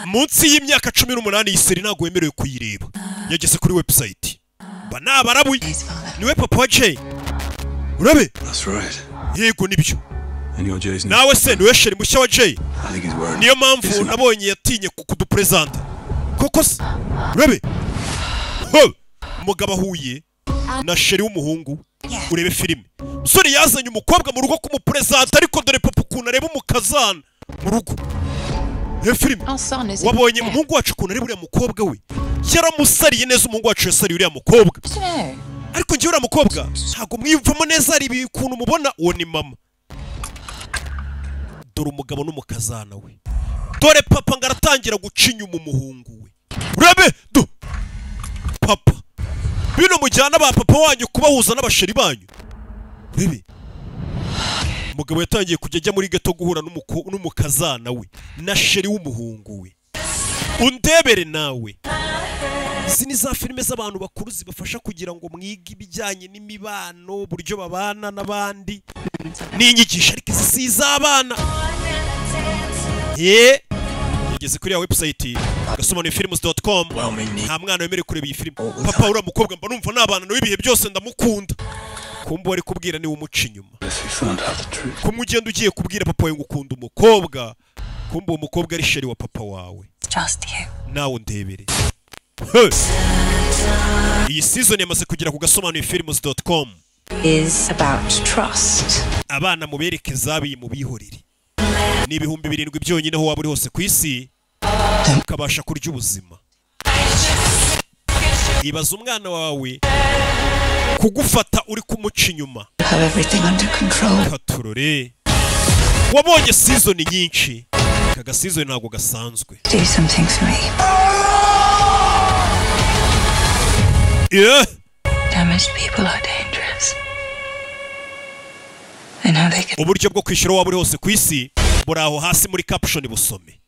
munsi y'imyaka 18 iyi seri ntago wemerewe kuyireba. Yageze kuri website banabarabuye. Niwe papa wa Jay. Urabe? That's right. Yego nibyo. And your Jay's nawe se niwe sheri mushya wa Jay. I think he's worried. Niyo mpamvu nabonye yatinye kukudupresenta. Koko se urabe? Ho! Umugabo ahuye na sheri w'umuhungu urebe filime. Musore yazanye umukobwa mu rugo kumupresenta ariko dore papa ukuntu areba umukazana mu rugo. Filime wabonye umuhungu wacu ukuntu areba uriya mukobwa we. Yaramusariye neza umuhungu wacu yasariye uriya mukobwa. Ariko njye uriya mukobwa ntago mwiyumvamo neza ari ibikuntu mubona uwo ni mama. Dore umugabo n'umukazana we. Dore papa ngaratangira gucinya umuhungu we. Urabe do papa bino mujyana ba papa wanyu kubahuza n'abasheri banyu. Bibi umugabo yatangiye kujya ajya muri geto guhura n'umukazana we na sheri w'umuhungu we. Undebere nawe. Izi ni za filime z'abantu bakuru zibafasha kugira ngo mwige ibijyanye n'imibano buryo babana n'abandi n'inyigisho ariko si iz'abana. Yageze kuri ya website gasomanefilms.com. Nta mwana wemerewe kureba iyi filime. Papa uriya mukobwa mba numva n'abana nawe ibihe byose ndamukunda. Kumbe wari kubwira ni umuca inyuma. Kumwe ugenda ugiye kubwira papa wawe ngo ukunda umukobwa. Kumbe uwo mukobwa ari sheri wa papa wawe. Nawe ndebere. Iyi season yamaze kugera ku gasomanefilms.com. Is about trust. Abana mubereke zabi mu bihorere. Ni 7,000 byonyine ho waba uri hose ku isi ukabasha kurya ubuzima. Ibaza umwana wawe kugufata uri kumuca inyuma. Have everything under control. Katurore wabonye season nyinshi kaga season ntago gasanzwe. Do something for me. Yeah. Damaged people are dangerous. I know they can. Uburyo bwo kwishyura waba uri hose ku isi buraho hasi muri caption busome.